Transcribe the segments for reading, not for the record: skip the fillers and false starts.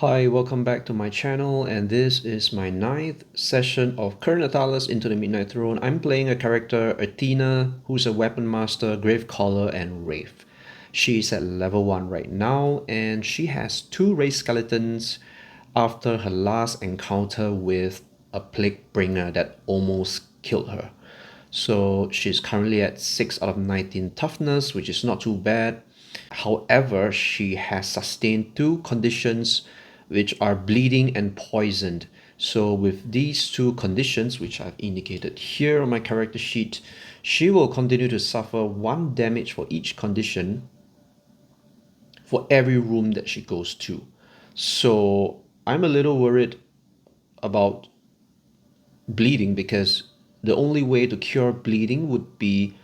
Hi, welcome back to my channel, and this is my 9th session of current Nethalas into the Midnight Throne. I'm playing a character, Athena, who's a weapon master, Gravecaller, and Wraith. She's at level 1 right now, and she has 2 Wraith skeletons after her last encounter with a Plague Bringer that almost killed her. So she's currently at 6 out of 19 toughness, which is not too bad. However, she has sustained 2 conditions which are bleeding and poisoned. So with these 2 conditions, which I've indicated here on my character sheet, she will continue to suffer 1 damage for each condition for every room that she goes to. So I'm a little worried about bleeding because the only way to cure bleeding would be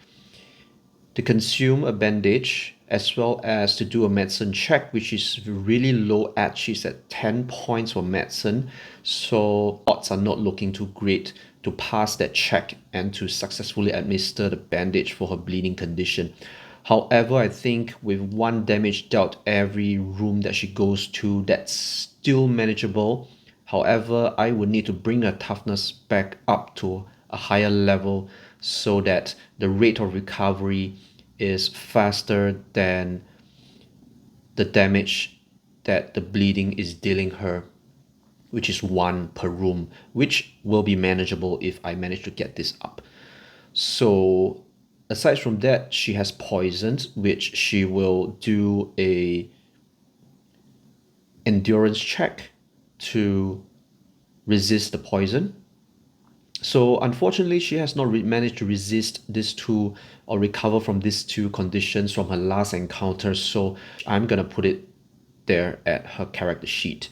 to consume a bandage as well as to do a medicine check, which is really low at. She's at 10 points for medicine, so odds are not looking too great to pass that check and to successfully administer the bandage for her bleeding condition. However, I think with 1 damage dealt every room that she goes to, that's still manageable. However, I would need to bring her toughness back up to a higher level so that the rate of recovery is faster than the damage that the bleeding is dealing her, which is 1 per room, which will be manageable if I manage to get this up. So aside from that, she has poisons, which she will do a endurance check to resist the poison. So unfortunately, she has not managed to resist these 2 or recover from these 2 conditions from her last encounter. So I'm gonna put it there at her character sheet.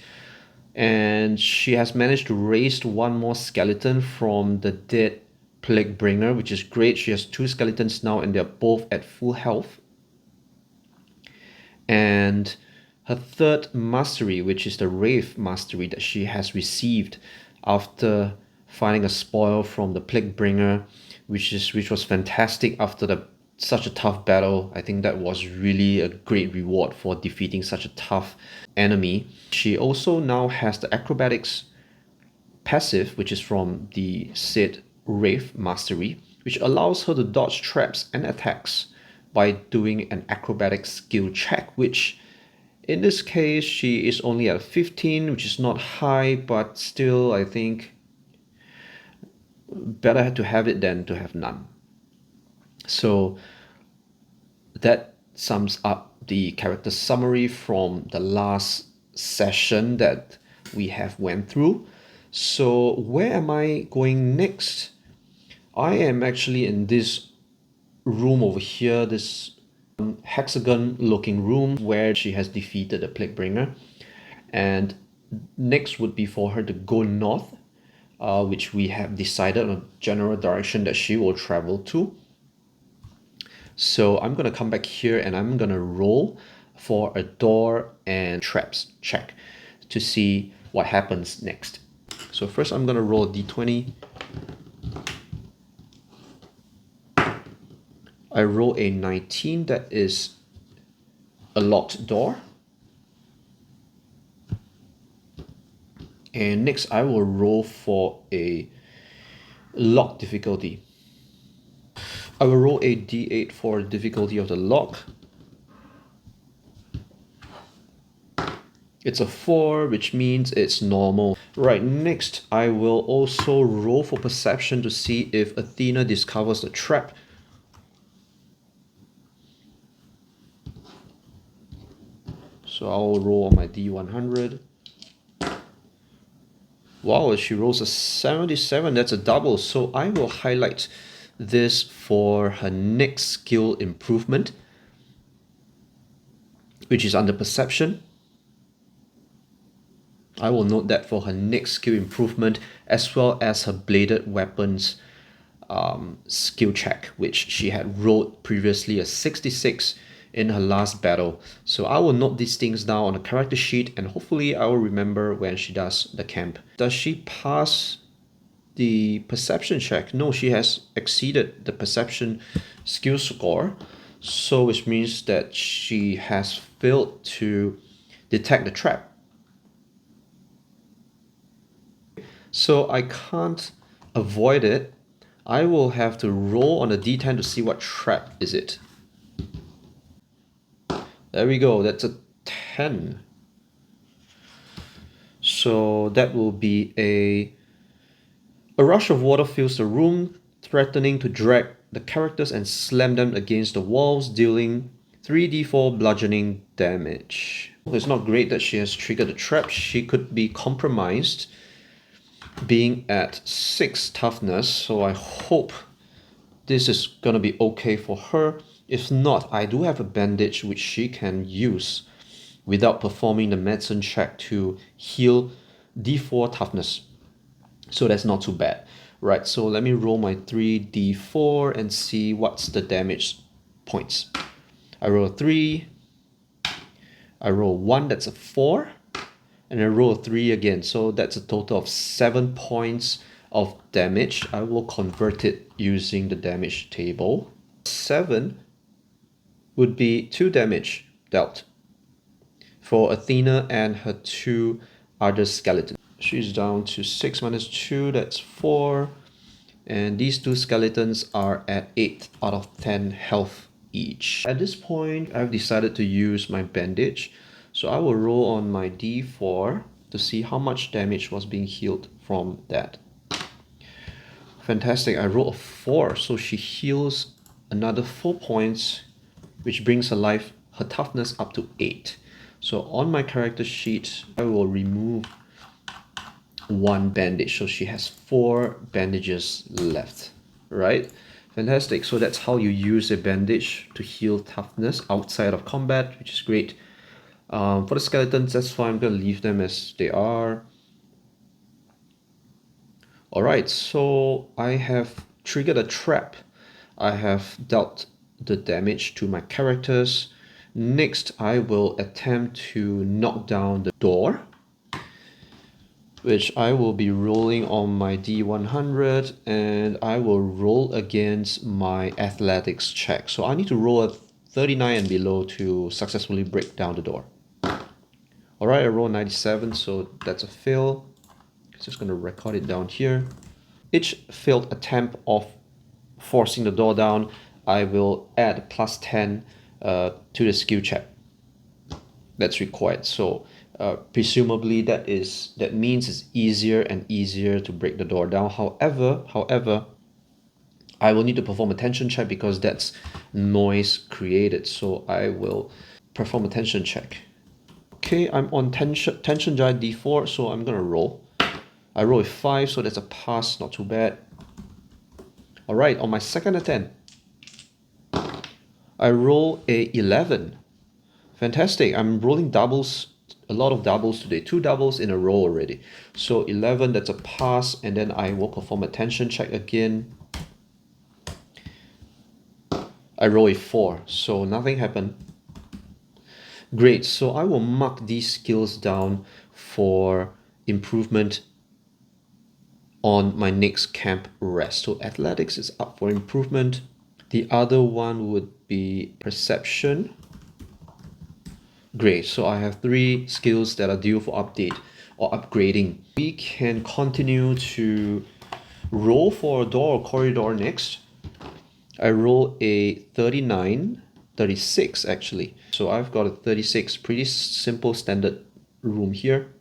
And she has managed to raise 1 more skeleton from the dead Plague Bringer, which is great. She has 2 skeletons now and they're both at full health. And her 3rd mastery, which is the Wraith mastery that she has received after finding a spoil from the Plague Bringer, which was fantastic after such a tough battle. I think that was really a great reward for defeating such a tough enemy. She also now has the acrobatics passive, which is from the said Wraith mastery, which allows her to dodge traps and attacks by doing an acrobatics skill check, which in this case she is only at 15, which is not high, but still I think better to have it than to have none. So that sums up the character summary from the last session that we have went through. So where am I going next? I am actually in this room over here, this hexagon looking room where she has defeated the Plague Bringer. And next would be for her to go north, which we have decided on a general direction that she will travel to. So I'm going to come back here and I'm going to roll for a door and traps check to see what happens next. So first I'm going to roll a d20. I roll a 19, that is a locked door. And next I will roll for a lock difficulty. I will roll a d8 for the difficulty of the lock. It's a 4, which means it's normal. Right, next I will also roll for perception to see if Athena discovers the trap. So I'll roll on my d100. Wow, she rolls a 77, that's a double. So I will highlight this for her next skill improvement, which is under perception. I will note that for her next skill improvement, as well as her bladed weapons skill check, which she had rolled previously a 66 in her last battle. So I will note these things down on the character sheet and hopefully I will remember when she does the camp. Does she pass the perception check? No, she has exceeded the perception skill score, so which means that she has failed to detect the trap. So I can't avoid it. I will have to roll on a d10 to see what trap is it. There we go, that's a 10. So that will be a rush of water fills the room, threatening to drag the characters and slam them against the walls, dealing 3d4 bludgeoning damage. It's not great that she has triggered the trap. She could be compromised being at 6 toughness, so I hope this is gonna be okay for her. If not, I do have a bandage which she can use without performing the medicine check to heal d4 toughness. So that's not too bad. Right, so let me roll my 3d4 and see what's the damage points. I roll a 3, I roll 1, that's a 4, and I roll a 3 again, so that's a total of 7 points of damage. I will convert it using the damage table. 7 would be 2 damage dealt for Athena and her 2 other skeletons. She's down to 6 minus 2, that's 4. And these 2 skeletons are at 8 out of 10 health each. At this point, I've decided to use my bandage. So I will roll on my d4 to see how much damage was being healed from that. Fantastic, I roll a 4, so she heals another 4 points, which brings her toughness up to 8. So on my character sheet, I will remove 1 bandage, so she has 4 bandages left, right? Fantastic, so that's how you use a bandage to heal toughness outside of combat, which is great. For the skeletons, that's fine, I'm gonna leave them as they are. Alright, so I have triggered a trap. I have dealt the damage to my characters. Next, I will attempt to knock down the door, which I will be rolling on my D100, and I will roll against my athletics check. So I need to roll a 39 and below to successfully break down the door. Alright, I rolled 97, so that's a fail. Just going to record it down here. Each failed attempt of forcing the door down, I will add plus 10 to the skill check that's required. So presumably that means it's easier and easier to break the door down. However, I will need to perform a tension check because that's noise created. So I will perform a tension check. Okay, I'm on tension die d4, so I'm gonna roll. I roll a 5, so that's a pass, not too bad. Alright, on my second attempt, I roll a 11. Fantastic, I'm rolling doubles, a lot of doubles today, 2 doubles in a row already. So 11, that's a pass, and then I will perform a tension check again. I roll a 4, so nothing happened. Great, so I will mark these skills down for improvement on my next camp rest. So athletics is up for improvement. The other one would be perception. Great, so I have 3 skills that are due for update or upgrading. We can continue to roll for a door or corridor next. I roll a 39, 36 actually. So I've got a 36, pretty simple standard room here.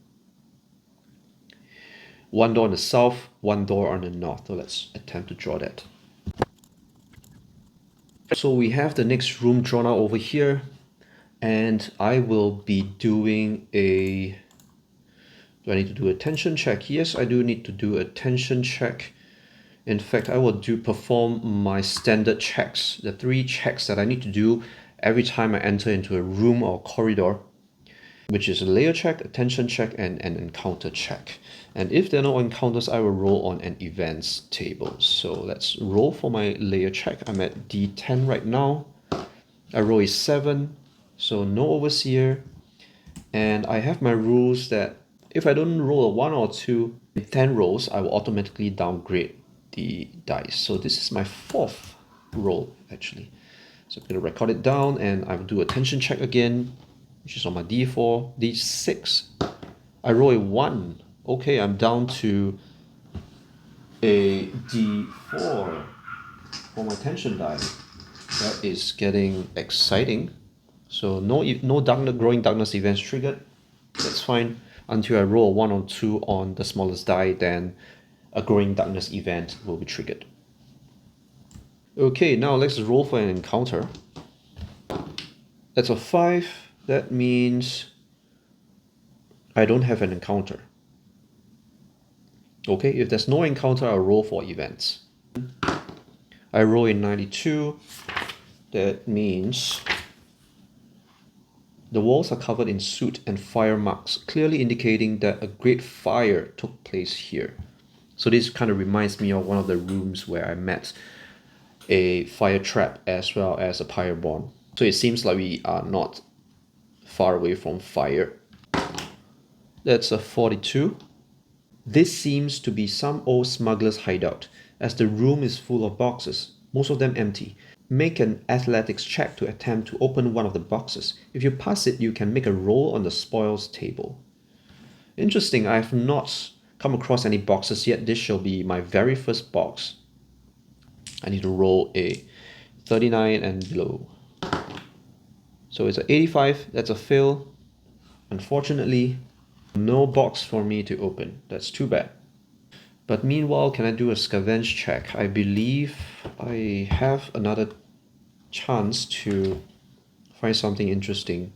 1 door on the south, 1 door on the north. So let's attempt to draw that. So we have the next room drawn out over here, and I will be doing a... Do I need to do a tension check? Yes, I do need to do a tension check. In fact, I will perform my standard checks, the 3 checks that I need to do every time I enter into a room or corridor, which is a lair check, a tension check, and an encounter check. And if there are no encounters, I will roll on an events table. So let's roll for my lair check. I'm at D10 right now. I roll a 7, so no overseer. And I have my rules that if I don't roll a 1 or 2 in 10 rolls, I will automatically downgrade the dice. So this is my 4th roll actually. So I'm going to record it down, and I will do a tension check again, which is on my D4, D6. I roll a 1. Okay, I'm down to a D4 for my tension die. That is getting exciting. So no growing darkness events triggered. That's fine until I roll a 1 or 2 on the smallest die, then a growing darkness event will be triggered. Okay, now let's roll for an encounter. That's a 5. That means I don't have an encounter. Okay, if there's no encounter, I'll roll for events. I roll a 92. That means the walls are covered in soot and fire marks, clearly indicating that a great fire took place here. So this kind of reminds me of one of the rooms where I met a fire trap as well as a pyre bomb. So it seems like we are not far away from fire. That's a 42. This seems to be some old smuggler's hideout, as the room is full of boxes, most of them empty. Make an athletics check to attempt to open one of the boxes. If you pass it, you can make a roll on the spoils table. Interesting, I have not come across any boxes yet. This shall be my very first box. I need to roll a 39 and below. So it's an 85, that's a fail. Unfortunately, no box for me to open. That's too bad. But meanwhile, can I do a scavenge check? I believe I have another chance to find something interesting.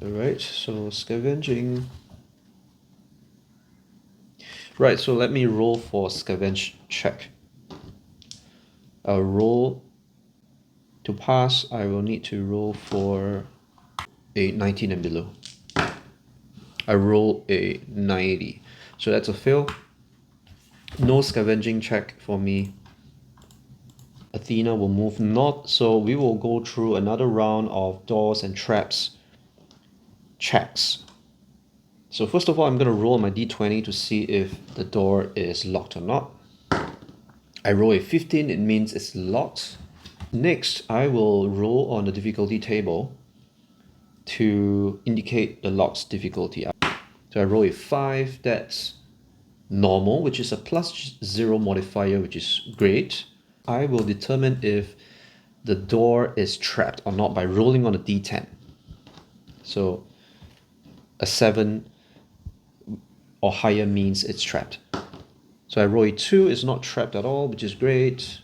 Alright, so scavenging. Right, so let me roll for scavenge check. I'll roll to pass. I will need to roll for a 19 and below. I roll a 90, so that's a fail. No scavenging check for me. Athena will move north, so we will go through another round of doors and traps checks. So first of all, I'm going to roll my d20 to see if the door is locked or not. I roll a 15, it means it's locked. Next, I will roll on the difficulty table to indicate the lock's difficulty. So I roll a 5, that's normal, which is a +0 modifier, which is great. I will determine if the door is trapped or not by rolling on a d10. So a 7 or higher means it's trapped. So I roll a 2, it's not trapped at all, which is great.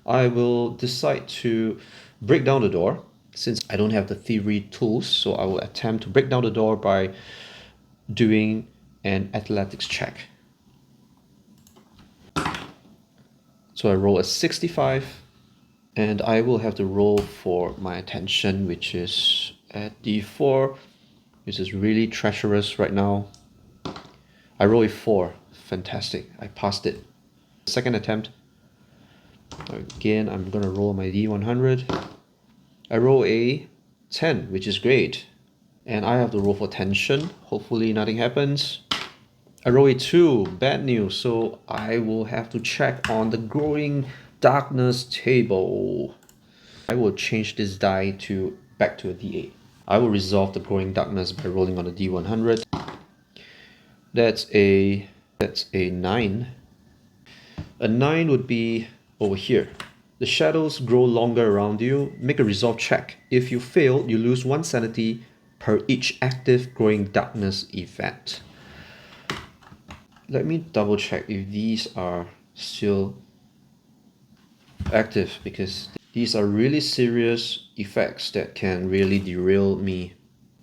I will decide to break down the door since I don't have the thievery tools, so I will attempt to break down the door by doing an athletics check. So I roll a 65 and I will have to roll for my attention, which is at d4. This is really treacherous right now. I roll a 4. Fantastic, I passed it. Second attempt. Again, I'm gonna roll my d100. I roll a 10, which is great. And I have to roll for tension. Hopefully nothing happens. I roll a 2, bad news. So I will have to check on the growing darkness table. I will change this die back to a d8. I will resolve the growing darkness by rolling on a d100. That's a 9. A 9 would be over here. The shadows grow longer around you. Make a resolve check. If you fail, you lose 1 sanity per each active growing darkness event. Let me double check if these are still active, because these are really serious effects that can really derail me.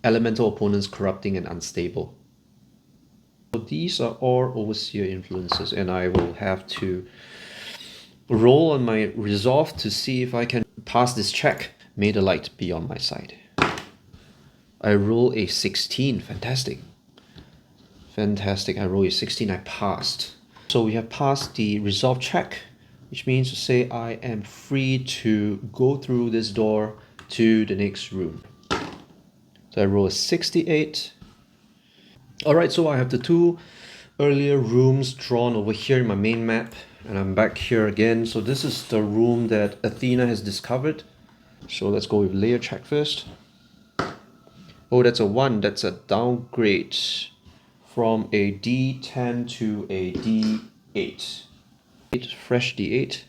Elemental opponents corrupting and unstable. So these are all overseer influences, and I will have to roll on my resolve to see if I can pass this check. May the light be on my side. I roll a 16. Fantastic. Fantastic. I roll a 16. I passed. So we have passed the resolve check, which means to say I am free to go through this door to the next room. So I roll a 68. Alright, so I have the 2 earlier rooms drawn over here in my main map, and I'm back here again. So this is the room that Athena has discovered. So let's go with Lair check first. Oh, that's a 1. That's a downgrade from a D10 to a D8. Fresh D8.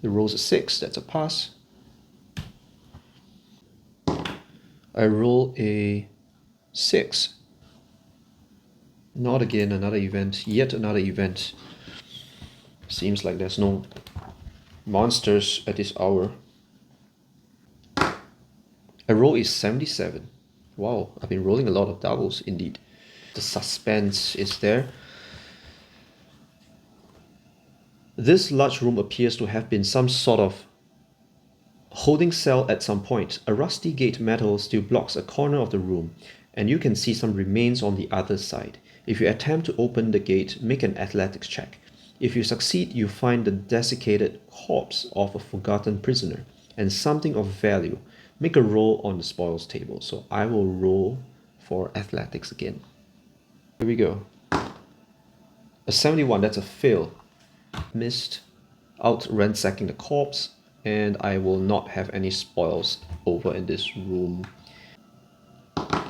The roll's a 6. That's a pass. I roll a 6. Not again, another event. Yet another event. Seems like there's no monsters at this hour. I roll is 77. Wow, I've been rolling a lot of doubles indeed. The suspense is there. This large room appears to have been some sort of holding cell at some point. A rusty gate metal still blocks a corner of the room, and you can see some remains on the other side. If you attempt to open the gate, make an athletics check. If you succeed, you find the desiccated corpse of a forgotten prisoner and something of value. Make a roll on the spoils table. So I will roll for athletics again. Here we go. A 71, that's a fail. Missed out ransacking the corpse, and I will not have any spoils over in this room. I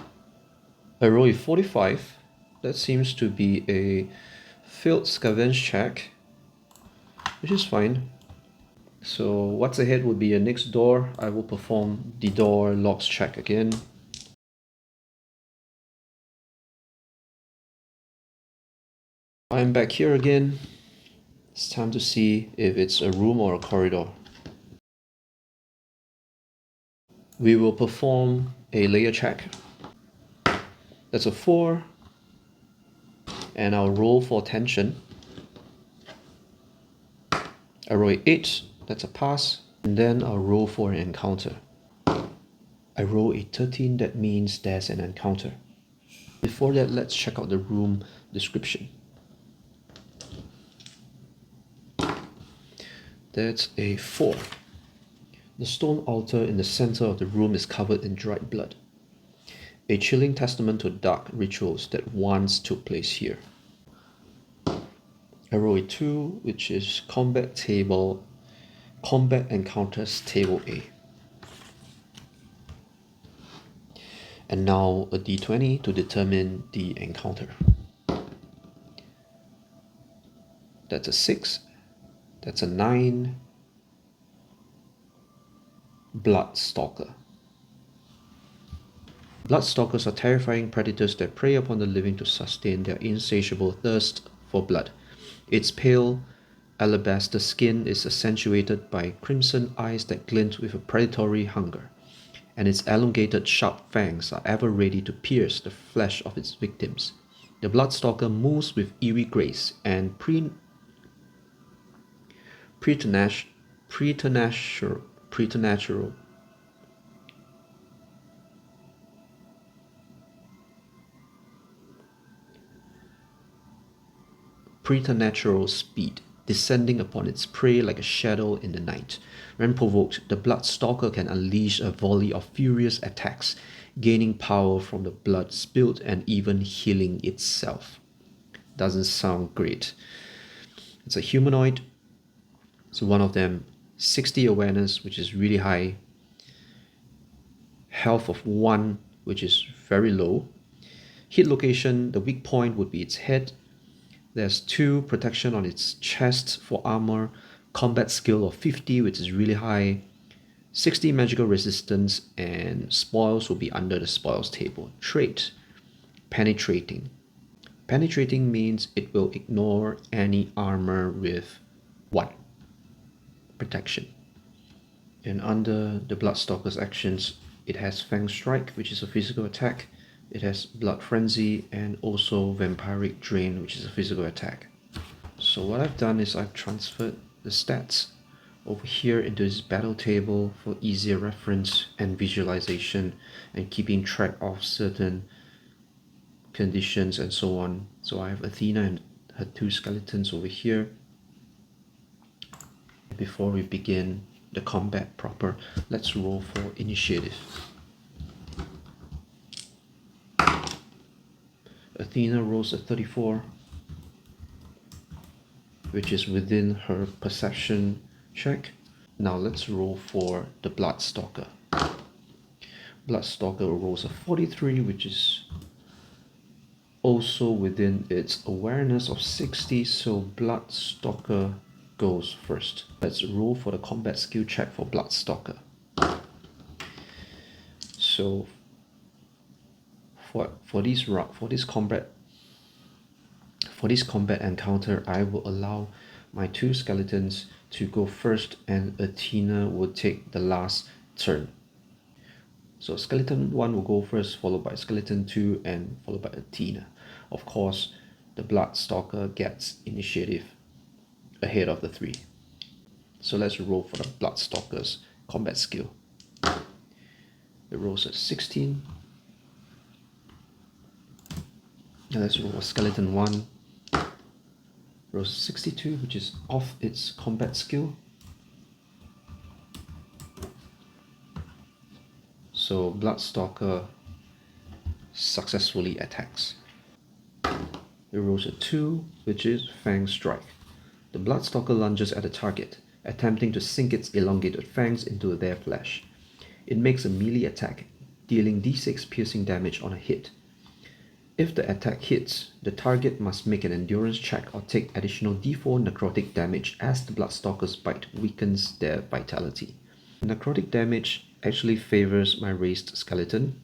roll a 45. That seems to be a failed scavenge check, which is fine. So what's ahead would be a next door. I will perform the door locks check again. I'm back here again. It's time to see if it's a room or a corridor. We will perform a layer check. That's a 4. And I'll roll for tension. I roll a 8. That's a pass. And then I'll roll for an encounter. I roll a 13. That means there's an encounter. Before that, let's check out the room description. That's a 4. The stone altar in the center of the room is covered in dried blood. A chilling testament to dark rituals that once took place here. I roll a 2, which is combat encounters table A. And now a d20 to determine the encounter. That's a 6. That's a 9. Bloodstalker. Bloodstalkers are terrifying predators that prey upon the living to sustain their insatiable thirst for blood. Its pale alabaster skin is accentuated by crimson eyes that glint with a predatory hunger, and its elongated sharp fangs are ever ready to pierce the flesh of its victims. The Bloodstalker moves with eerie grace and preternatural speed, descending upon its prey like a shadow in the night. When provoked, the Bloodstalker can unleash a volley of furious attacks, gaining power from the blood spilled and even healing itself. Doesn't sound great. It's a humanoid. So one of them, 60 awareness, which is really high. Health of 1, which is very low. Hit location, the weak point would be its head. There's 2 protection on its chest for armor. Combat skill of 50, which is really high. 60 magical resistance, and spoils will be under the spoils table. Trait, penetrating. Penetrating means it will ignore any armor with 1 protection. And under the Bloodstalker's actions, it has Fang Strike, which is a physical attack. It has Blood Frenzy and also Vampiric Drain, which is a physical attack. So what I've done is I've transferred the stats over here into this battle table for easier reference and visualization and keeping track of certain conditions and so on. So I have Athena and her 2 skeletons over here. Before we begin the combat proper, let's roll for initiative. Athena rolls a 34, which is within her perception check. Now let's roll for the Bloodstalker. Bloodstalker rolls a 43, which is also within its awareness of 60, so Bloodstalker goes first. Let's roll for the combat skill check for Bloodstalker. So for this combat encounter, I will allow my 2 skeletons to go first, and Athena will take the last turn. So skeleton 1 will go first, followed by skeleton 2, and followed by Athena. Of course, the Bloodstalker gets initiative ahead of the 3. So let's roll for the Bloodstalker's combat skill. It rolls a 16. Now let's roll a skeleton 1. Rolls 62, which is off its combat skill. So Bloodstalker successfully attacks. It rolls a 2, which is Fang Strike. The Bloodstalker lunges at the target, attempting to sink its elongated fangs into their flesh. It makes a melee attack, dealing d6 piercing damage on a hit. If the attack hits, the target must make an endurance check or take additional d4 necrotic damage as the Bloodstalker's bite weakens their vitality. Necrotic damage actually favors my raised skeleton,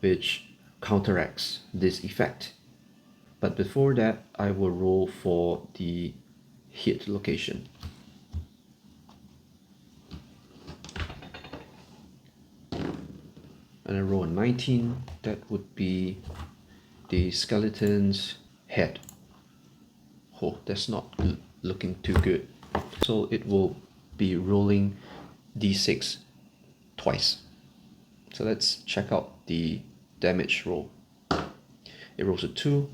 which counteracts this effect. But before that, I will roll for the hit location. And I roll a 19, that would be the skeleton's head. Oh, that's not looking too good. So it will be rolling d6 twice. So let's check out the damage roll. It rolls a 2.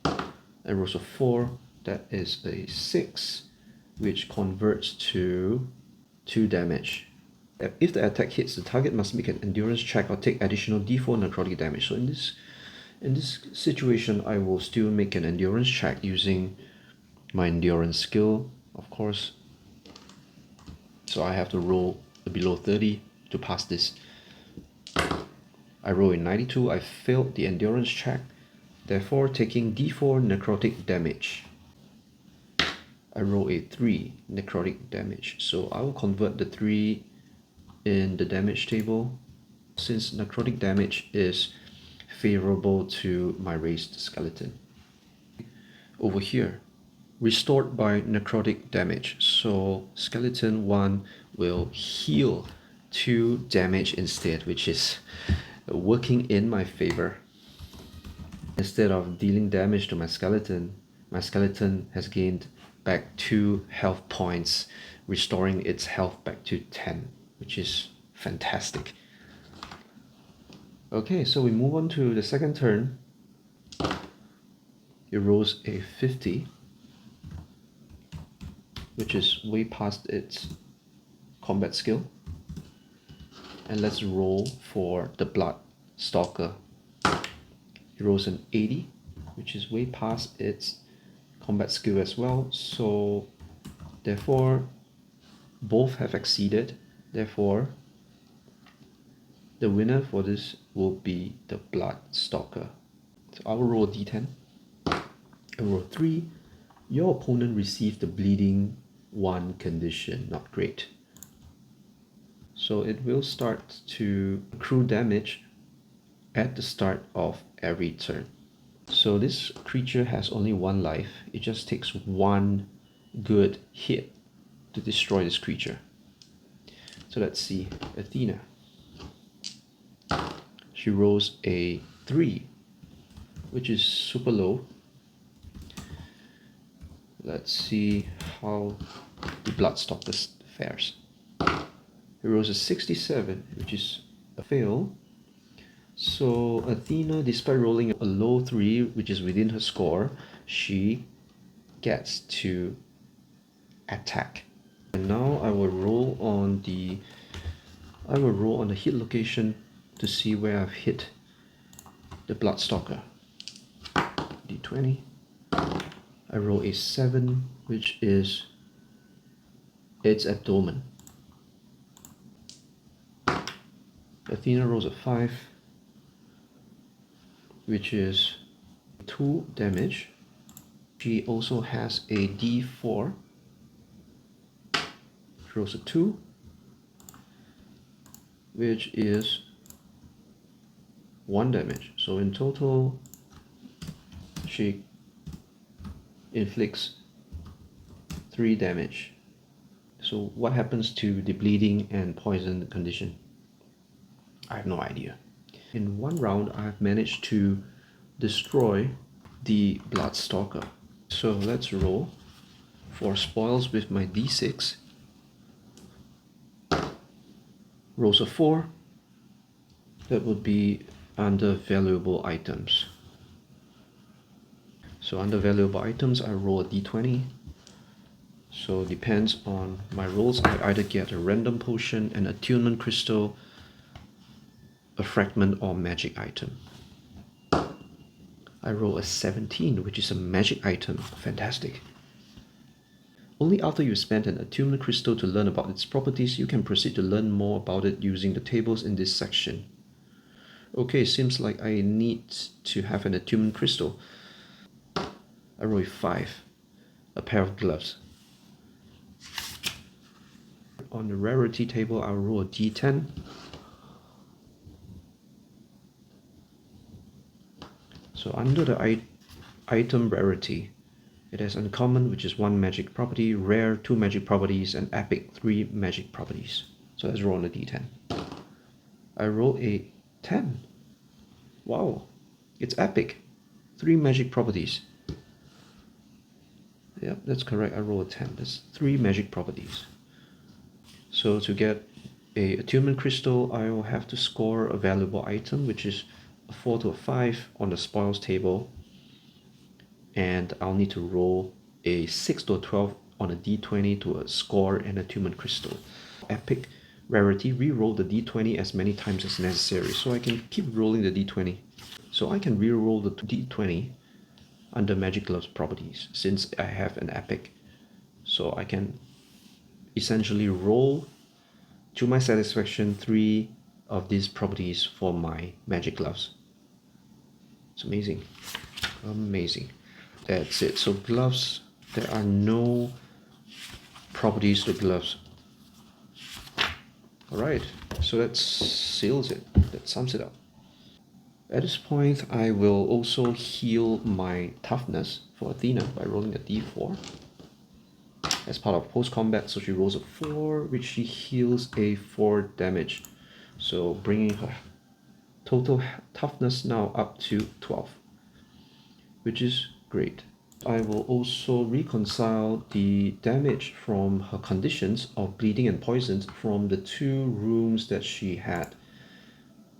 It rolls a 4. That is a 6, which converts to 2 damage. If the attack hits, the target must make an endurance check or take additional d4 necrotic damage. So in this situation, I will still make an endurance check using my endurance skill, of course. So I have to roll below 30 to pass this. I roll a 92. I failed the endurance check, therefore taking d4 necrotic damage. I roll a 3 necrotic damage, so I will convert the 3 in the damage table, since necrotic damage is favorable to my raised skeleton. Over here, restored by necrotic damage, so skeleton 1 will heal 2 damage instead, which is working in my favor. Instead of dealing damage to my skeleton has gained back 2 health points, restoring its health back to 10, which is fantastic. Okay, so we move on to the second turn. It rolls a 50, which is way past its combat skill. And let's roll for the Bloodstalker. It rolls an 80, which is way past its combat skill as well. So therefore, both have exceeded. Therefore, the winner for this will be the Bloodstalker. So I will roll a d10. I roll 3. Your opponent received the bleeding 1 condition, not great. So it will start to accrue damage at the start of every turn. So this creature has only 1 life. It just takes 1 good hit to destroy this creature. So let's see, Athena. She rolls a 3, which is super low. Let's see how the Bloodstalker fares. It rolls a 67, which is a fail. So Athena, despite rolling a low 3, which is within her score, she gets to attack. And now I will roll on the hit location to see where I've hit the Bloodstalker. D20. I roll a 7, which is its abdomen. Athena rolls a 5, which is 2 damage. She also has a d4, rolls a 2, which is 1 damage. So in total, she inflicts 3 damage. So what happens to the bleeding and poison condition? I have no idea. In one round, I've managed to destroy the Bloodstalker. So let's roll for spoils with my d6. Rolls a 4. That would be under valuable items. So under valuable items, I roll a d20. So it depends on my rolls. I either get a random potion, an attunement crystal, a fragment, or magic item. I roll a 17, which is a magic item. Fantastic. Only after you spend an attunement crystal to learn about its properties, you can proceed to learn more about it using the tables in this section. Okay, seems like I need to have an attunement crystal. I roll a 5, a pair of gloves. On the rarity table, I'll roll a d10. So under the item rarity, it has uncommon, which is 1 magic property, rare 2 magic properties, and epic 3 magic properties. So let's roll on a d10. I roll a 10. Wow, it's epic. 3 magic properties. Yep, that's correct. I roll a 10. That's 3 magic properties. So to get a attunement crystal, I will have to score a valuable item, which is a 4 to a 5 on the spoils table. And I'll need to roll a 6 to a 12 on a d20 to score an attunement crystal. Epic rarity, re-roll the d20 as many times as necessary, so I can keep rolling the d20. So I can re-roll the d20 under Magic Gloves properties, since I have an epic. So I can essentially roll to my satisfaction 3 of these properties for my Magic Gloves. It's amazing. Amazing. That's it. So gloves, there are no properties to gloves. Alright, so that seals it. That sums it up. At this point, I will also heal my toughness for Athena by rolling a d4. As part of post-combat, so she rolls a 4, which she heals a 4 damage. So bringing her total toughness now up to 12, which is great. I will also reconcile the damage from her conditions of bleeding and poisons from the 2 rooms that she had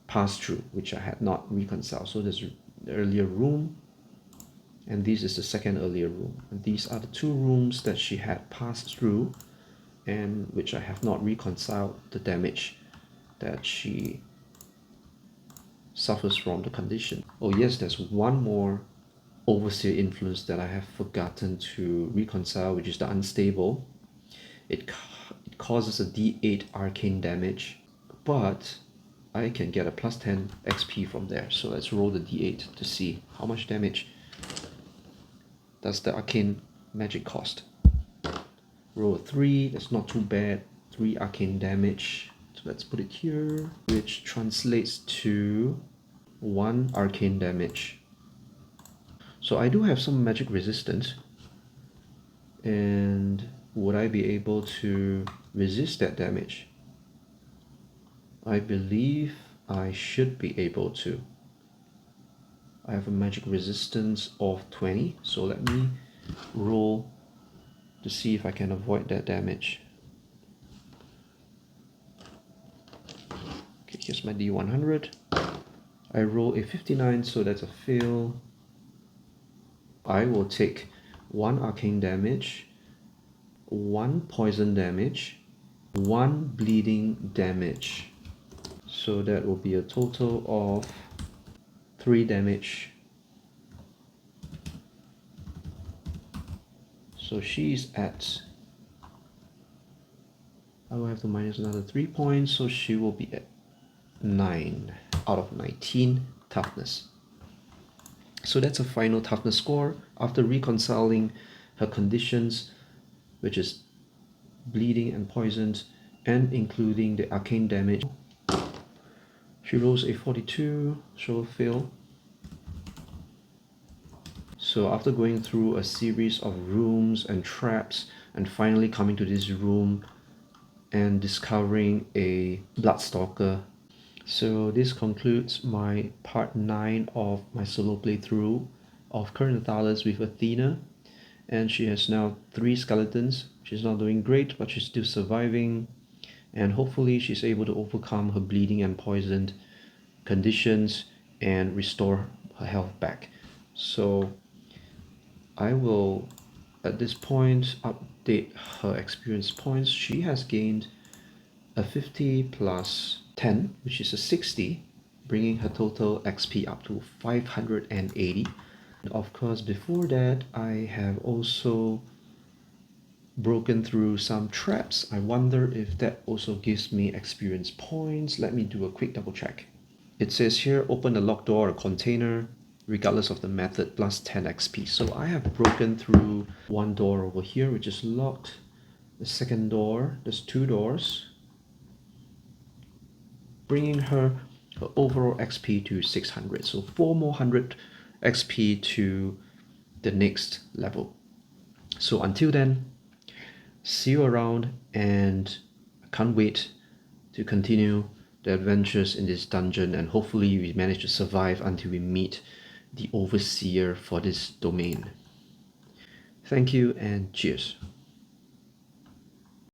passed through, which I had not reconciled. So there's the earlier room, and this is the second earlier room. And these are the 2 rooms that she had passed through, and which I have not reconciled the damage that she suffers from the condition. Oh yes, there's one more overseer influence that I have forgotten to reconcile, which is the unstable. It causes a d8 arcane damage, but I can get a plus 10 XP from there. So let's roll the d8 to see how much damage does the arcane magic cost. Roll a 3, that's not too bad. 3 arcane damage. So let's put it here, which translates to 1 arcane damage. So I do have some magic resistance, and would I be able to resist that damage? I believe I should be able to. I have a magic resistance of 20, so let me roll to see if I can avoid that damage. Okay, here's my D100. I roll a 59, so that's a fail. I will take 1 arcane damage, 1 poison damage, 1 bleeding damage. So that will be a total of 3 damage. So she's at, I will have to minus another 3 points, so she will be at 9 out of 19 toughness. So that's a final toughness score after reconciling her conditions, which is bleeding and poisoned, and including the arcane damage. She rolls a 42, so fail. So after going through a series of rooms and traps and finally coming to this room and discovering a Bloodstalker. So this concludes my part 9 of my solo playthrough of Nethalas with Athena, and she has now 3 skeletons. She's not doing great, but she's still surviving, and hopefully she's able to overcome her bleeding and poisoned conditions and restore her health back. So I will at this point update her experience points. She has gained a 50 plus 10, which is a 60, bringing her total XP up to 580. And of course, before that, I have also broken through some traps. I wonder if that also gives me experience points. Let me do a quick double check. It says here, open a locked door or container, regardless of the method, plus 10 XP. So I have broken through one door over here, which is locked. The second door, there's 2 doors, bringing her overall XP to 600. So 4 more 100 XP to the next level. So until then, see you around, and I can't wait to continue the adventures in this dungeon, and hopefully we manage to survive until we meet the overseer for this domain. Thank you and cheers.